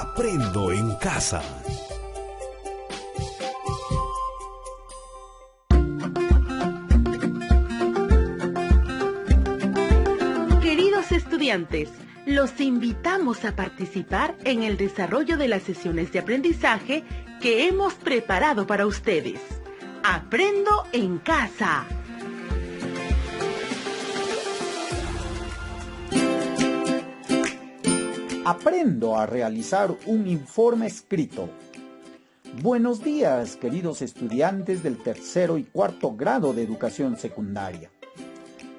Aprendo en casa. Queridos estudiantes, los invitamos a participar en el desarrollo de las sesiones de aprendizaje que hemos preparado para ustedes. Aprendo en casa. Aprendo a realizar un informe escrito. Buenos días, queridos estudiantes del tercero y cuarto grado de educación secundaria.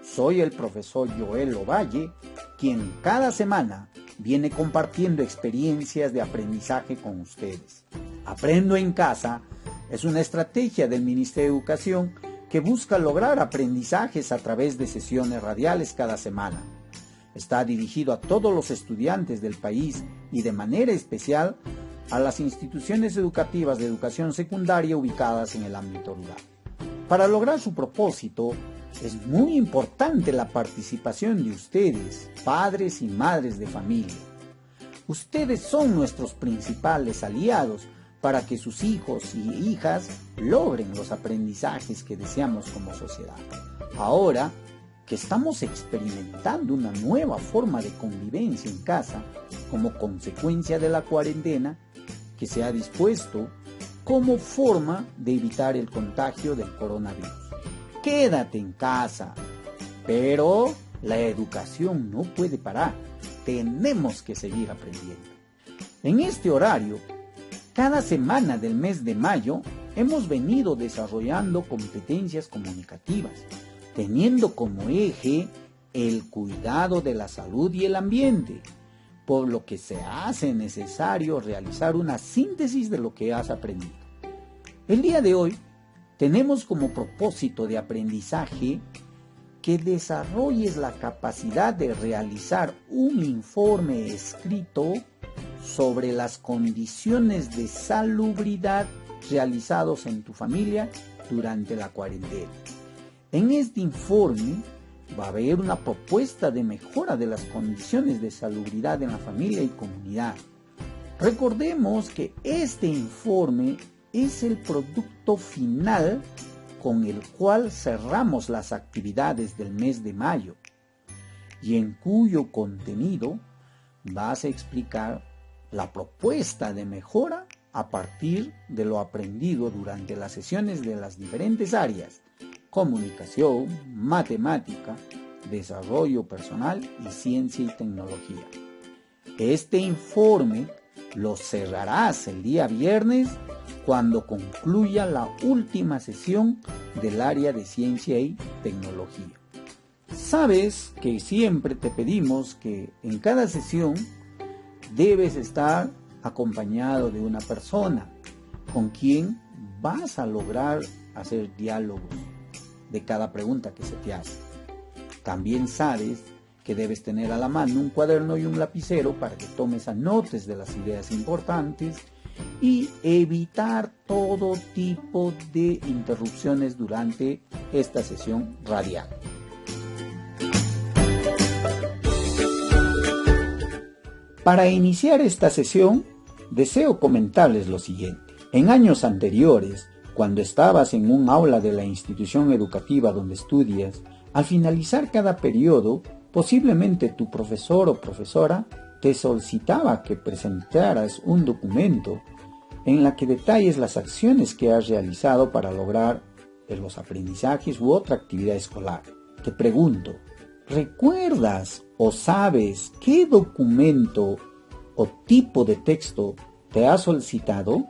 Soy el profesor Joel Ovalle, quien cada semana viene compartiendo experiencias de aprendizaje con ustedes. Aprendo en casa es una estrategia del Ministerio de Educación que busca lograr aprendizajes a través de sesiones radiales cada semana. Está dirigido a todos los estudiantes del país y de manera especial a las instituciones educativas de educación secundaria ubicadas en el ámbito rural. Para lograr su propósito, es muy importante la participación de ustedes, padres y madres de familia. Ustedes son nuestros principales aliados para que sus hijos y hijas logren los aprendizajes que deseamos como sociedad. Ahora que estamos experimentando una nueva forma de convivencia en casa como consecuencia de la cuarentena que se ha dispuesto como forma de evitar el contagio del coronavirus. Quédate en casa, pero la educación no puede parar. Tenemos que seguir aprendiendo. En este horario, cada semana del mes de mayo, hemos venido desarrollando competencias comunicativas, teniendo como eje el cuidado de la salud y el ambiente, por lo que se hace necesario realizar una síntesis de lo que has aprendido. El día de hoy tenemos como propósito de aprendizaje que desarrolles la capacidad de realizar un informe escrito sobre las condiciones de salubridad realizados en tu familia durante la cuarentena. En este informe va a haber una propuesta de mejora de las condiciones de salubridad en la familia y comunidad. Recordemos que este informe es el producto final con el cual cerramos las actividades del mes de mayo y en cuyo contenido vas a explicar la propuesta de mejora a partir de lo aprendido durante las sesiones de las diferentes áreas: comunicación, matemática, desarrollo personal y ciencia y tecnología. Este informe lo cerrarás el día viernes cuando concluya la última sesión del área de ciencia y tecnología. Sabes que siempre te pedimos que en cada sesión debes estar acompañado de una persona con quien vas a lograr hacer diálogos de cada pregunta que se te hace. También sabes que debes tener a la mano un cuaderno y un lapicero para que tomes anotes de las ideas importantes y evitar todo tipo de interrupciones durante esta sesión radial. Para iniciar esta sesión, deseo comentarles lo siguiente. En años anteriores, cuando estabas en un aula de la institución educativa donde estudias, al finalizar cada periodo, posiblemente tu profesor o profesora te solicitaba que presentaras un documento en la que detalles las acciones que has realizado para lograr los aprendizajes u otra actividad escolar. Te pregunto, ¿recuerdas o sabes qué documento o tipo de texto te ha solicitado?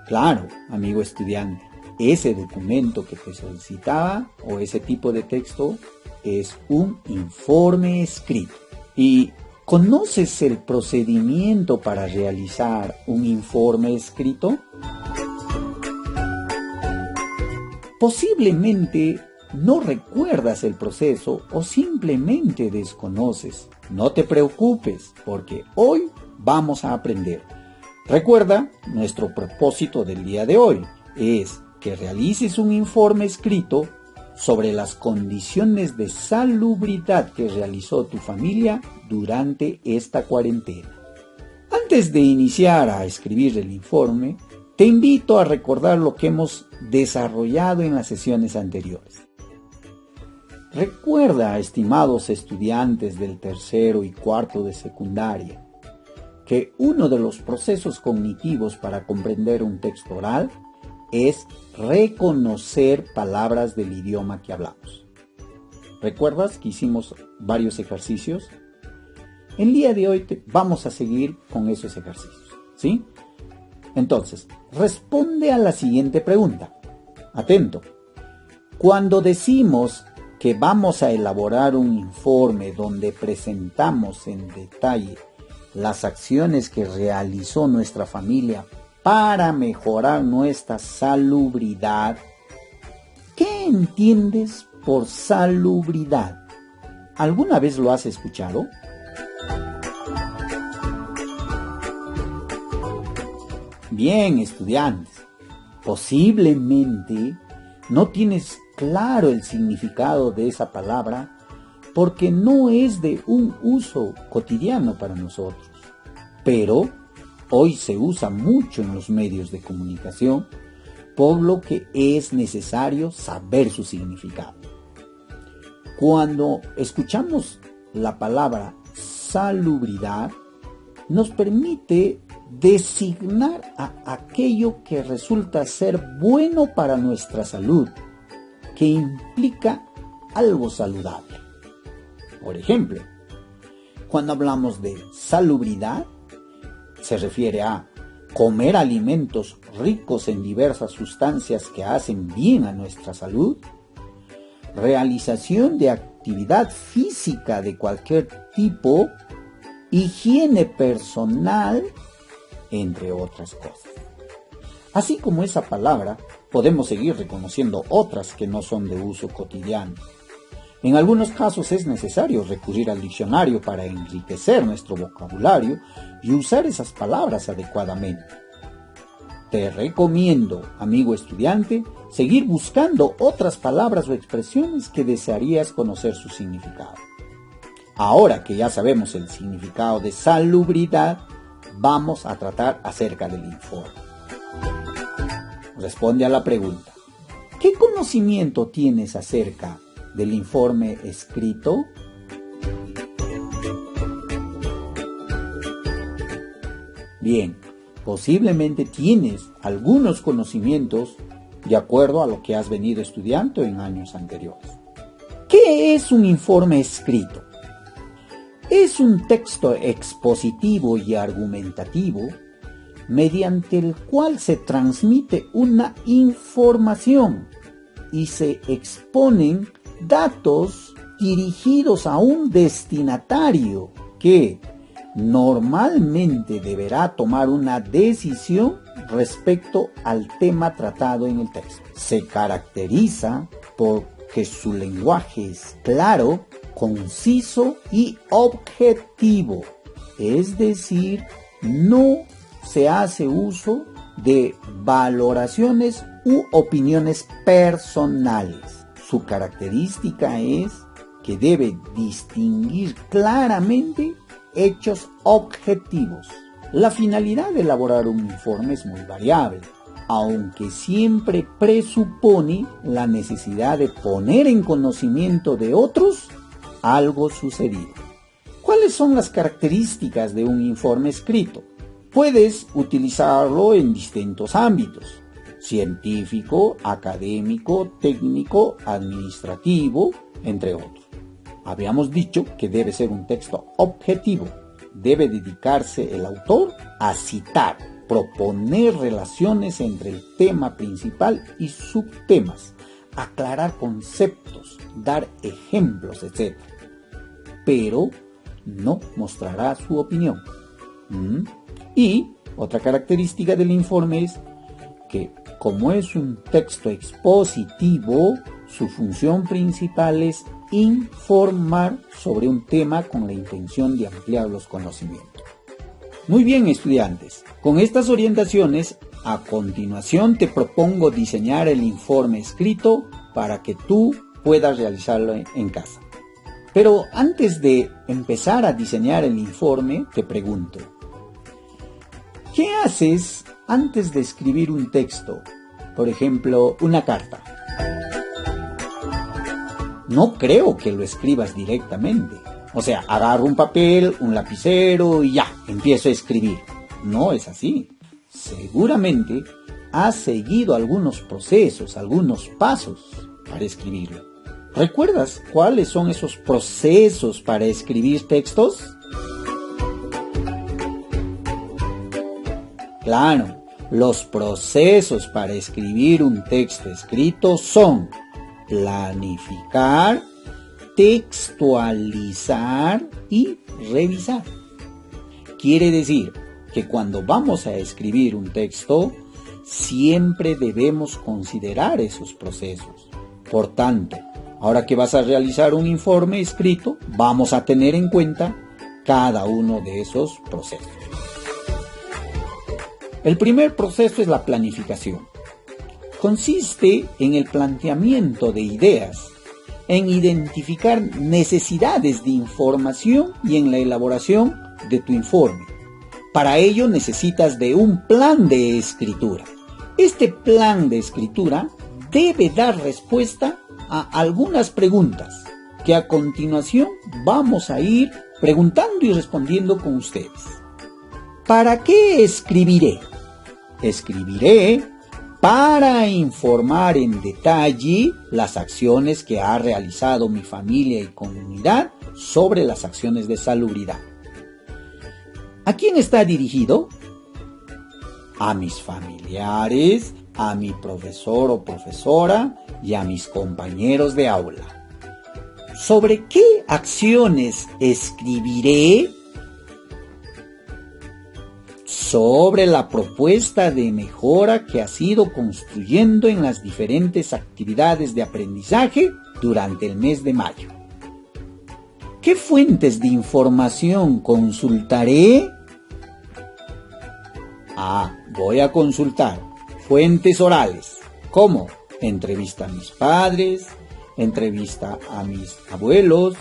Claro, amigo estudiante, ese documento que te solicitaba o ese tipo de texto es un informe escrito. ¿Y conoces el procedimiento para realizar un informe escrito? Posiblemente no recuerdas el proceso o simplemente desconoces. No te preocupes, porque hoy vamos a aprender. Recuerda, nuestro propósito del día de hoy es que realices un informe escrito sobre las condiciones de salubridad que realizó tu familia durante esta cuarentena. Antes de iniciar a escribir el informe, te invito a recordar lo que hemos desarrollado en las sesiones anteriores. Recuerda, estimados estudiantes del tercero y cuarto de secundaria, que uno de los procesos cognitivos para comprender un texto oral es reconocer palabras del idioma que hablamos. ¿Recuerdas que hicimos varios ejercicios? El día de hoy vamos a seguir con esos ejercicios, ¿sí? Entonces, responde a la siguiente pregunta. Atento. Cuando decimos que vamos a elaborar un informe donde presentamos en detalle las acciones que realizó nuestra familia para mejorar nuestra salubridad, ¿qué entiendes por salubridad? ¿Alguna vez lo has escuchado? Bien, estudiantes, posiblemente no tienes claro el significado de esa palabra porque no es de un uso cotidiano para nosotros, pero hoy se usa mucho en los medios de comunicación, por lo que es necesario saber su significado. Cuando escuchamos la palabra salubridad, nos permite designar a aquello que resulta ser bueno para nuestra salud, que implica algo saludable. Por ejemplo, cuando hablamos de salubridad, se refiere a comer alimentos ricos en diversas sustancias que hacen bien a nuestra salud, realización de actividad física de cualquier tipo, higiene personal, entre otras cosas. Así como esa palabra, podemos seguir reconociendo otras que no son de uso cotidiano. En algunos casos es necesario recurrir al diccionario para enriquecer nuestro vocabulario y usar esas palabras adecuadamente. Te recomiendo, amigo estudiante, seguir buscando otras palabras o expresiones que desearías conocer su significado. Ahora que ya sabemos el significado de salubridad, vamos a tratar acerca del informe. Responde a la pregunta: ¿qué conocimiento tienes acerca del informe escrito? Bien, posiblemente tienes algunos conocimientos de acuerdo a lo que has venido estudiando en años anteriores. ¿Qué es un informe escrito? Es un texto expositivo y argumentativo mediante el cual se transmite una información y se exponen datos dirigidos a un destinatario que normalmente deberá tomar una decisión respecto al tema tratado en el texto. Se caracteriza porque su lenguaje es claro, conciso y objetivo, es decir, no se hace uso de valoraciones u opiniones personales. Su característica es que debe distinguir claramente hechos objetivos. La finalidad de elaborar un informe es muy variable, aunque siempre presupone la necesidad de poner en conocimiento de otros algo sucedido. ¿Cuáles son las características de un informe escrito? Puedes utilizarlo en distintos ámbitos: científico, académico, técnico, administrativo, entre otros. Habíamos dicho que debe ser un texto objetivo. Debe dedicarse el autor a citar, proponer relaciones entre el tema principal y subtemas, aclarar conceptos, dar ejemplos, etc. Pero no mostrará su opinión. Y otra característica del informe es que, como es un texto expositivo, su función principal es informar sobre un tema con la intención de ampliar los conocimientos. Muy bien, estudiantes, con estas orientaciones, a continuación te propongo diseñar el informe escrito para que tú puedas realizarlo en casa. Pero antes de empezar a diseñar el informe, te pregunto, ¿qué haces antes de escribir un texto? Por ejemplo, una carta. No creo que lo escribas directamente. O sea, agarro un papel, un lapicero y ya, empiezo a escribir. No es así. Seguramente has seguido algunos procesos, algunos pasos para escribirlo. ¿Recuerdas cuáles son esos procesos para escribir textos? Claro, los procesos para escribir un texto escrito son planificar, textualizar y revisar. Quiere decir que cuando vamos a escribir un texto, siempre debemos considerar esos procesos. Por tanto, ahora que vas a realizar un informe escrito, vamos a tener en cuenta cada uno de esos procesos. El primer proceso es la planificación. Consiste en el planteamiento de ideas, en identificar necesidades de información y en la elaboración de tu informe. Para ello necesitas de un plan de escritura. Este plan de escritura debe dar respuesta a algunas preguntas que a continuación vamos a ir preguntando y respondiendo con ustedes. ¿Para qué escribiré? Escribiré para informar en detalle las acciones que ha realizado mi familia y comunidad sobre las acciones de salubridad. ¿A quién está dirigido? A mis familiares, a mi profesor o profesora y a mis compañeros de aula. ¿Sobre qué acciones escribiré? Sobre la propuesta de mejora que has ido construyendo en las diferentes actividades de aprendizaje durante el mes de mayo. ¿Qué fuentes de información consultaré? Voy a consultar fuentes orales, como entrevista a mis padres, entrevista a mis abuelos,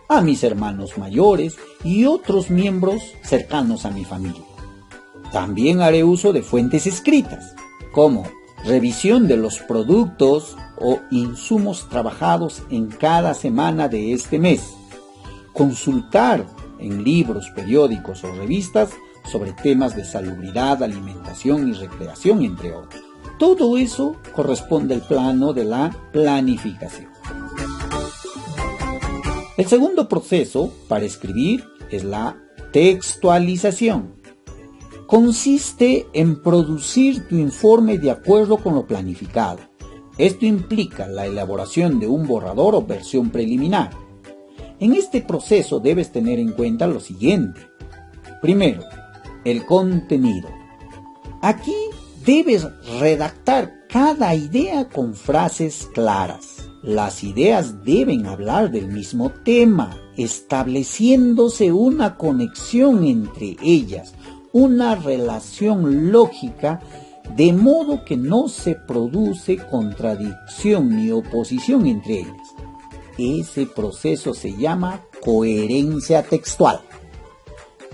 a mis hermanos mayores y otros miembros cercanos a mi familia. También haré uso de fuentes escritas, como revisión de los productos o insumos trabajados en cada semana de este mes, consultar en libros, periódicos o revistas sobre temas de salubridad, alimentación y recreación, entre otros. Todo eso corresponde al plano de la planificación. El segundo proceso para escribir es la textualización. Consiste en producir tu informe de acuerdo con lo planificado. Esto implica la elaboración de un borrador o versión preliminar. En este proceso debes tener en cuenta lo siguiente. Primero, el contenido. Aquí debes redactar cada idea con frases claras. Las ideas deben hablar del mismo tema, estableciéndose una conexión entre ellas, una relación lógica, de modo que no se produce contradicción ni oposición entre ellas. Ese proceso se llama coherencia textual.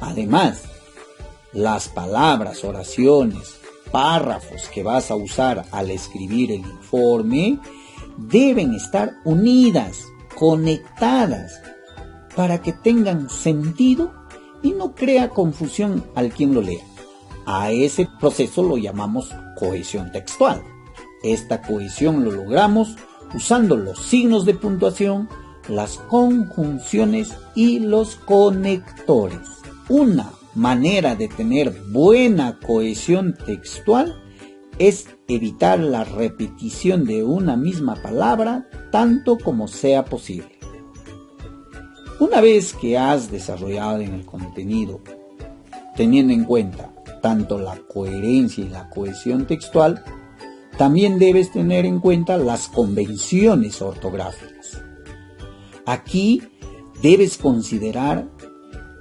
Además, las palabras, oraciones, párrafos que vas a usar al escribir el informe deben estar unidas, conectadas, para que tengan sentido y no crea confusión al quien lo lea. A ese proceso lo llamamos cohesión textual. Esta cohesión lo logramos usando los signos de puntuación, las conjunciones y los conectores. Una manera de tener buena cohesión textual es evitar la repetición de una misma palabra tanto como sea posible. Una vez que has desarrollado en el contenido, teniendo en cuenta tanto la coherencia y la cohesión textual, también debes tener en cuenta las convenciones ortográficas. Aquí debes considerar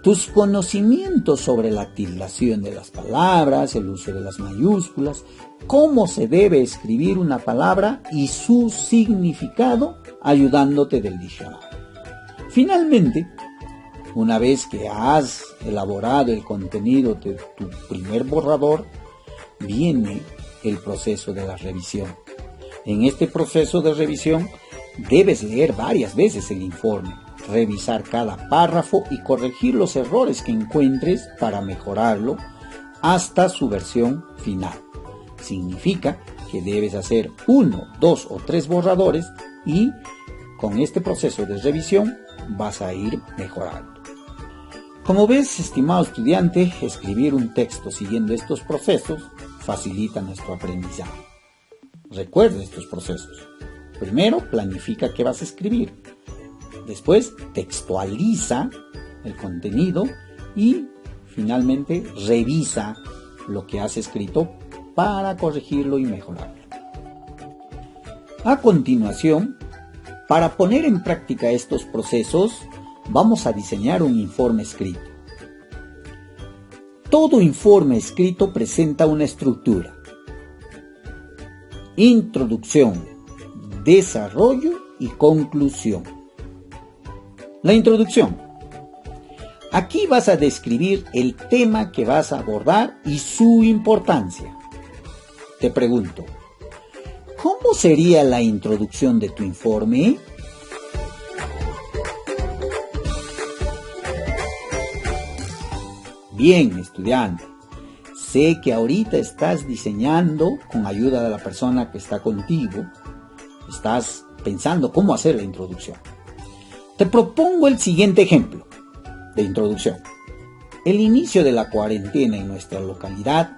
Tus conocimientos sobre la tildación de las palabras, el uso de las mayúsculas, cómo se debe escribir una palabra y su significado, ayudándote del diccionario. Finalmente, una vez que has elaborado el contenido de tu primer borrador, viene el proceso de la revisión. En este proceso de revisión, debes leer varias veces el informe, revisar cada párrafo y corregir los errores que encuentres para mejorarlo hasta su versión final. Significa que debes hacer 1, 2 o 3 borradores y con este proceso de revisión vas a ir mejorando. Como ves, estimado estudiante, escribir un texto siguiendo estos procesos facilita nuestro aprendizaje. Recuerda estos procesos. Primero, planifica qué vas a escribir. Después, textualiza el contenido y finalmente revisa lo que has escrito para corregirlo y mejorarlo. A continuación, para poner en práctica estos procesos, vamos a diseñar un informe escrito. Todo informe escrito presenta una estructura: introducción, desarrollo y conclusión. La introducción. Aquí vas a describir el tema que vas a abordar y su importancia. Te pregunto, ¿cómo sería la introducción de tu informe? Bien, estudiante, sé que ahorita estás diseñando con ayuda de la persona que está contigo, estás pensando cómo hacer la introducción. Te propongo el siguiente ejemplo de introducción. El inicio de la cuarentena en nuestra localidad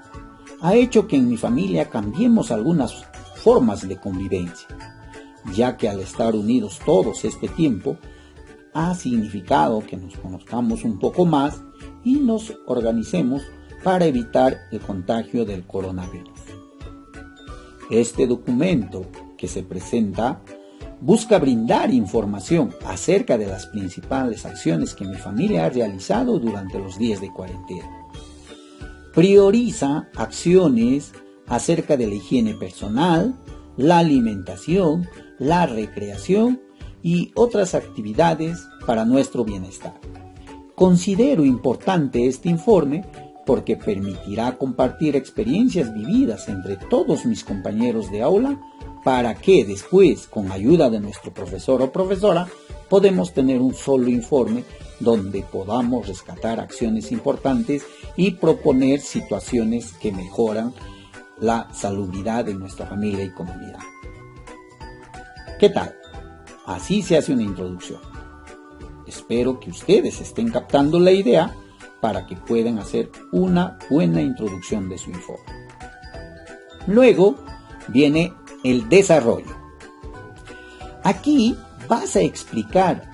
ha hecho que en mi familia cambiemos algunas formas de convivencia, ya que al estar unidos todos este tiempo, ha significado que nos conozcamos un poco más y nos organicemos para evitar el contagio del coronavirus. Este documento que se presenta busca brindar información acerca de las principales acciones que mi familia ha realizado durante los días de cuarentena. Prioriza acciones acerca de la higiene personal, la alimentación, la recreación y otras actividades para nuestro bienestar. Considero importante este informe porque permitirá compartir experiencias vividas entre todos mis compañeros de aula para que después, con ayuda de nuestro profesor o profesora, podemos tener un solo informe donde podamos rescatar acciones importantes y proponer situaciones que mejoran la salubridad de nuestra familia y comunidad. ¿Qué tal? Así se hace una introducción. Espero que ustedes estén captando la idea para que puedan hacer una buena introducción de su informe. Luego viene el desarrollo. Aquí vas a explicar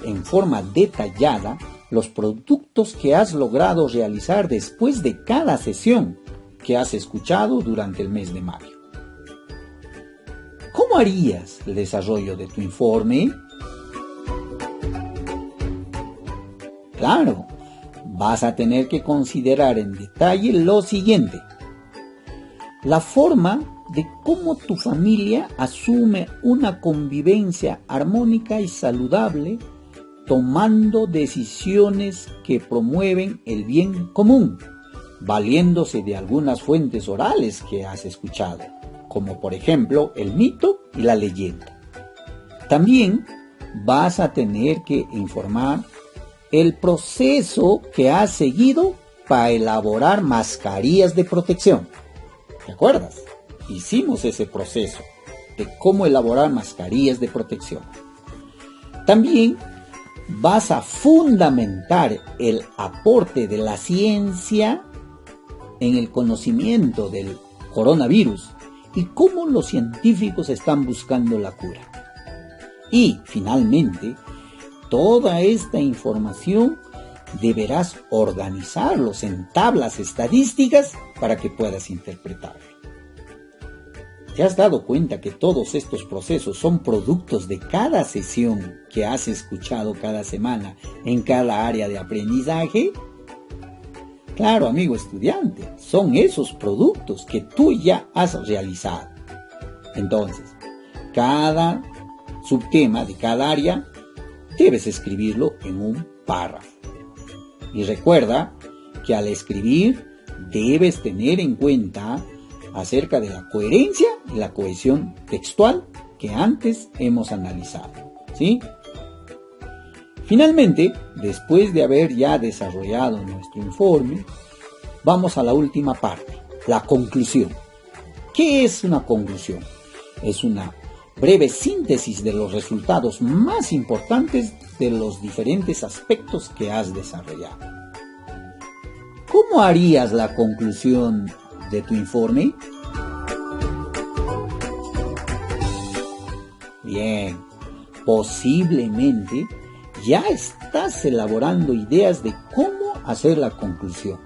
en forma detallada los productos que has logrado realizar después de cada sesión que has escuchado durante el mes de mayo. ¿Cómo harías el desarrollo de tu informe? Claro, vas a tener que considerar en detalle lo siguiente: la forma de cómo tu familia asume una convivencia armónica y saludable, tomando decisiones que promueven el bien común, valiéndose de algunas fuentes orales que has escuchado, como por ejemplo el mito y la leyenda. También vas a tener que informar el proceso que has seguido para elaborar mascarillas de protección. ¿Te acuerdas? Hicimos ese proceso de cómo elaborar mascarillas de protección. También vas a fundamentar el aporte de la ciencia en el conocimiento del coronavirus y cómo los científicos están buscando la cura. Y finalmente, toda esta información deberás organizarlos en tablas estadísticas para que puedas interpretarlo. ¿Te has dado cuenta que todos estos procesos son productos de cada sesión que has escuchado cada semana en cada área de aprendizaje? Claro, amigo estudiante, son esos productos que tú ya has realizado. Entonces, cada subtema de cada área debes escribirlo en un párrafo. Y recuerda que al escribir debes tener en cuenta acerca de la coherencia y la cohesión textual que antes hemos analizado, ¿sí? Finalmente, después de haber ya desarrollado nuestro informe, vamos a la última parte, la conclusión. ¿Qué es una conclusión? Es una breve síntesis de los resultados más importantes de los diferentes aspectos que has desarrollado. ¿Cómo harías la conclusión de tu informe? Bien, posiblemente ya estás elaborando ideas de cómo hacer la conclusión,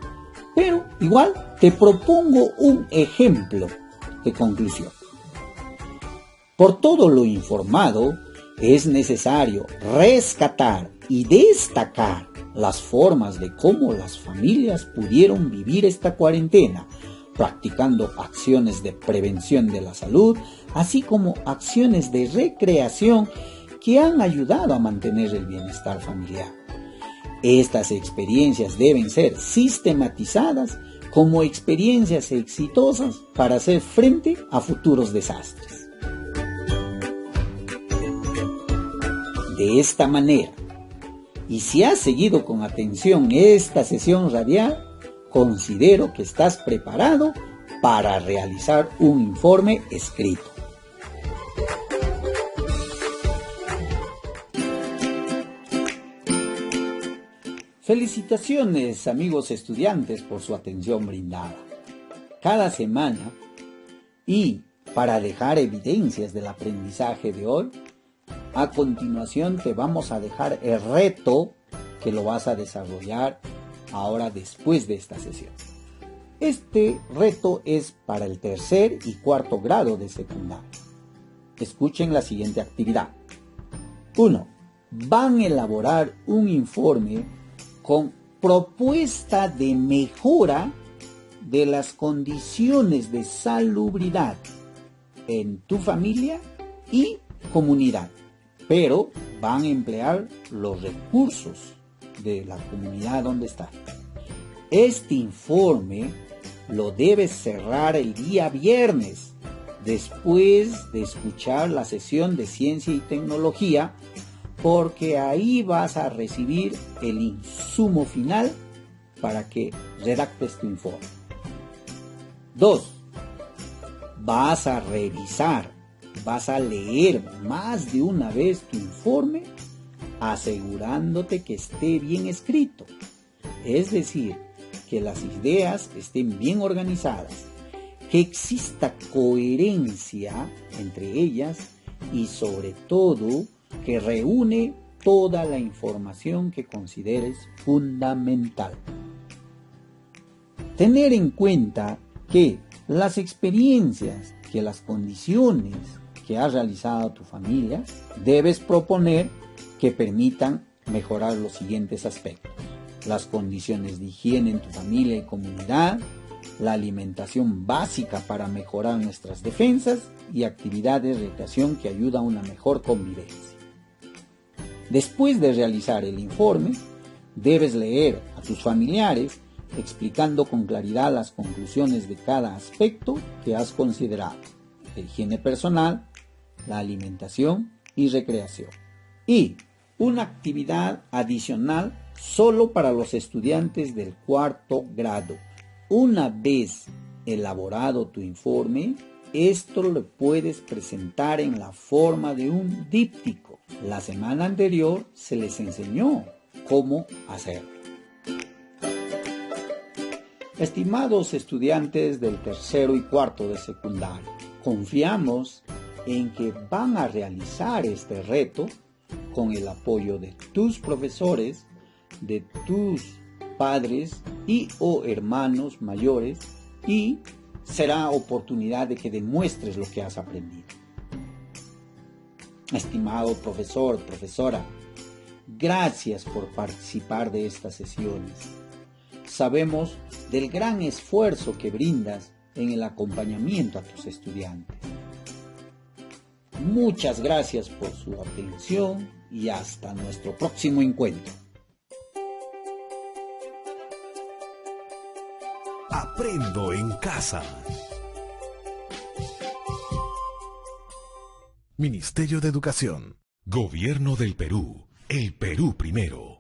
pero igual te propongo un ejemplo de conclusión. Por todo lo informado, es necesario rescatar y destacar las formas de cómo las familias pudieron vivir esta cuarentena, practicando acciones de prevención de la salud, así como acciones de recreación que han ayudado a mantener el bienestar familiar. Estas experiencias deben ser sistematizadas como experiencias exitosas para hacer frente a futuros desastres. De esta manera, y si has seguido con atención esta sesión radial, considero que estás preparado para realizar un informe escrito. Felicitaciones, amigos estudiantes, por su atención brindada. Cada semana, y para dejar evidencias del aprendizaje de hoy, a continuación te vamos a dejar el reto que lo vas a desarrollar ahora después de esta sesión. Este reto es para el tercer y cuarto grado de secundaria. Escuchen la siguiente actividad. 1. Van a elaborar un informe con propuesta de mejora de las condiciones de salubridad en tu familia y comunidad, pero van a emplear los recursos de la comunidad donde está. Este informe lo debes cerrar el día viernes, después de escuchar la sesión de ciencia y tecnología, porque ahí vas a recibir el insumo final para que redactes tu informe. 2. Vas a revisar, vas a leer más de una vez tu informe, asegurándote que esté bien escrito. Es decir, que las ideas estén bien organizadas, que exista coherencia entre ellas y sobre todo que reúne toda la información que consideres fundamental. Tener en cuenta que las experiencias, que las condiciones que has realizado tu familia, debes proponer que permitan mejorar los siguientes aspectos: las condiciones de higiene en tu familia y comunidad, la alimentación básica para mejorar nuestras defensas y actividades de recreación que ayudan a una mejor convivencia. Después de realizar el informe, debes leer a tus familiares explicando con claridad las conclusiones de cada aspecto que has considerado: la higiene personal, la alimentación y recreación. Y una actividad adicional solo para los estudiantes del cuarto grado. Una vez elaborado tu informe, esto lo puedes presentar en la forma de un díptico. La semana anterior se les enseñó cómo hacerlo. Estimados estudiantes del tercero y cuarto de secundaria, confiamos en que van a realizar este reto con el apoyo de tus profesores, de tus padres y o hermanos mayores y será oportunidad de que demuestres lo que has aprendido. Estimado profesor, profesora, gracias por participar de estas sesiones. Sabemos del gran esfuerzo que brindas en el acompañamiento a tus estudiantes. Muchas gracias por su atención y hasta nuestro próximo encuentro. Aprendo en casa. Ministerio de Educación. Gobierno del Perú. El Perú primero.